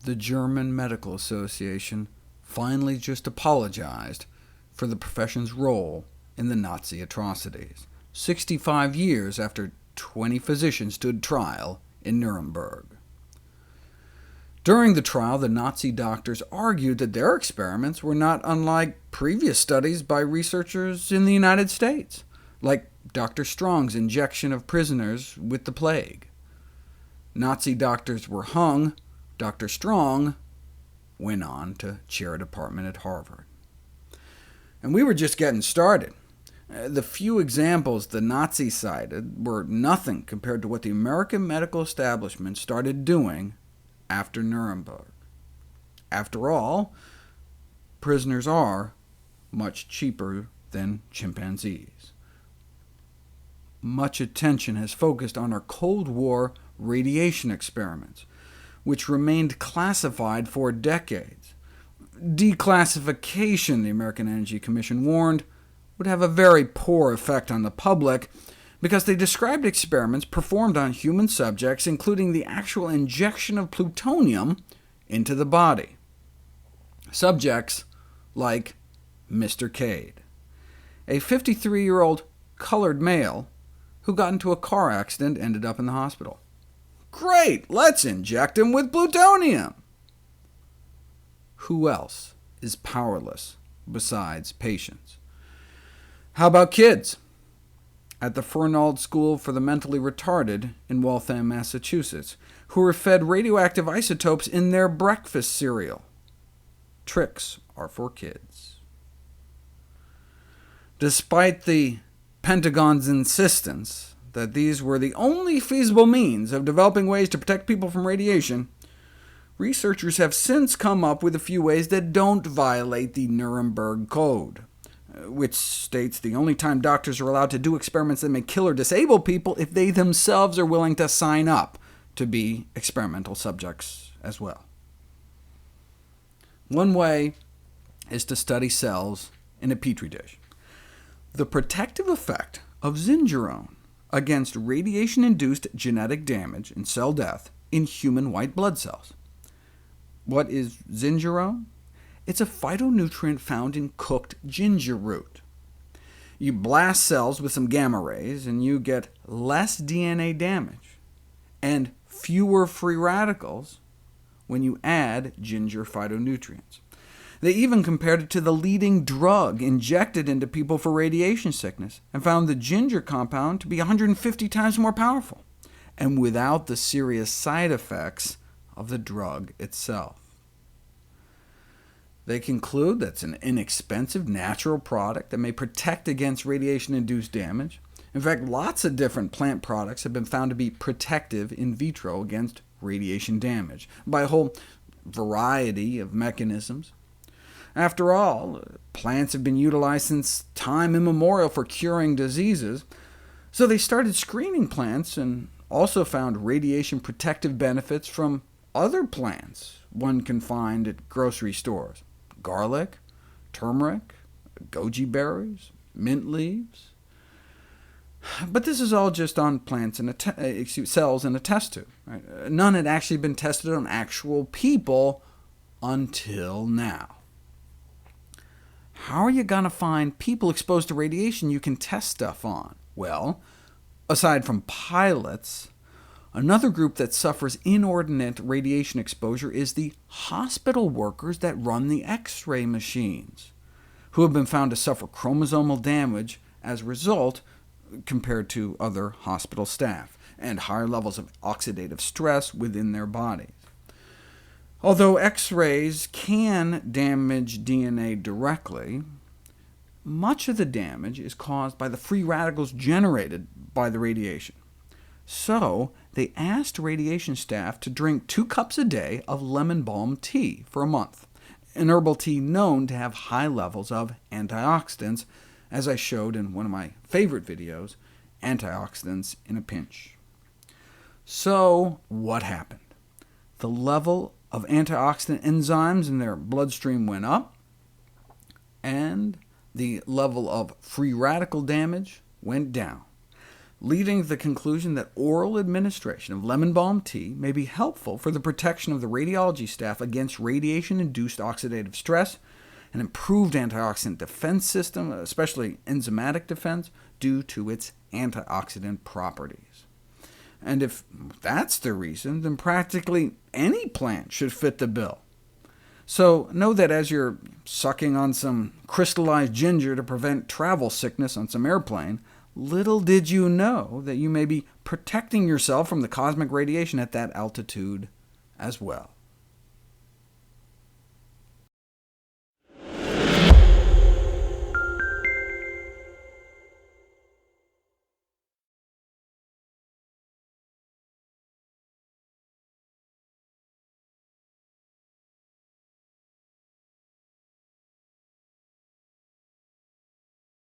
the German Medical Association finally just apologized for the profession's role in the Nazi atrocities, 65 years after 20 physicians stood trial in Nuremberg. During the trial, the Nazi doctors argued that their experiments were not unlike previous studies by researchers in the United States, like Dr. Strong's injection of prisoners with the plague. Nazi doctors were hung. Dr. Strong went on to chair a department at Harvard. And we were just getting started. The few examples the Nazis cited were nothing compared to what the American medical establishment started doing after Nuremberg. After all, prisoners are much cheaper than chimpanzees. Much attention has focused on our Cold War radiation experiments, which remained classified for decades. Declassification, the American Energy Commission warned, would have a very poor effect on the public, because they described experiments performed on human subjects, including the actual injection of plutonium into the body. Subjects like Mr. Cade, a 53-year-old colored male who got into a car accident and ended up in the hospital. Great, let's inject him with plutonium! Who else is powerless besides patients? How about kids? At the Fernald School for the Mentally Retarded in Waltham, Massachusetts, who were fed radioactive isotopes in their breakfast cereal. Tricks are for kids. Despite the Pentagon's insistence that these were the only feasible means of developing ways to protect people from radiation, researchers have since come up with a few ways that don't violate the Nuremberg Code, which states the only time doctors are allowed to do experiments that may kill or disable people if they themselves are willing to sign up to be experimental subjects as well. One way is to study cells in a petri dish. The protective effect of zingerone against radiation-induced genetic damage and cell death in human white blood cells. What is zingerone? It's a phytonutrient found in cooked ginger root. You blast cells with some gamma rays, and you get less DNA damage, and fewer free radicals when you add ginger phytonutrients. They even compared it to the leading drug injected into people for radiation sickness, and found the ginger compound to be 150 times more powerful, and without the serious side effects of the drug itself. They conclude that it's an inexpensive natural product that may protect against radiation-induced damage. In fact, lots of different plant products have been found to be protective in vitro against radiation damage, by a whole variety of mechanisms. After all, plants have been utilized since time immemorial for curing diseases, so they started screening plants and also found radiation protective benefits from other plants one can find at grocery stores. Garlic, turmeric, goji berries, mint leaves. But this is all just on plants and cells in a test tube. Right? None had actually been tested on actual people until now. How are you going to find people exposed to radiation you can test stuff on? Well, aside from pilots, another group that suffers inordinate radiation exposure is the hospital workers that run the X-ray machines, who have been found to suffer chromosomal damage as a result compared to other hospital staff, and higher levels of oxidative stress within their bodies. Although X-rays can damage DNA directly, much of the damage is caused by the free radicals generated by the radiation. So they asked radiation staff to drink 2 cups a day of lemon balm tea for a month, an herbal tea known to have high levels of antioxidants, as I showed in one of my favorite videos, Antioxidants in a Pinch. So what happened? The level of antioxidant enzymes in their bloodstream went up, and the level of free radical damage went down. leading to the conclusion that oral administration of lemon balm tea may be helpful for the protection of the radiology staff against radiation-induced oxidative stress, an improved antioxidant defense system, especially enzymatic defense, due to its antioxidant properties. And if that's the reason, then practically any plant should fit the bill. So know that as you're sucking on some crystallized ginger to prevent travel sickness on some airplane, little did you know that you may be protecting yourself from the cosmic radiation at that altitude as well.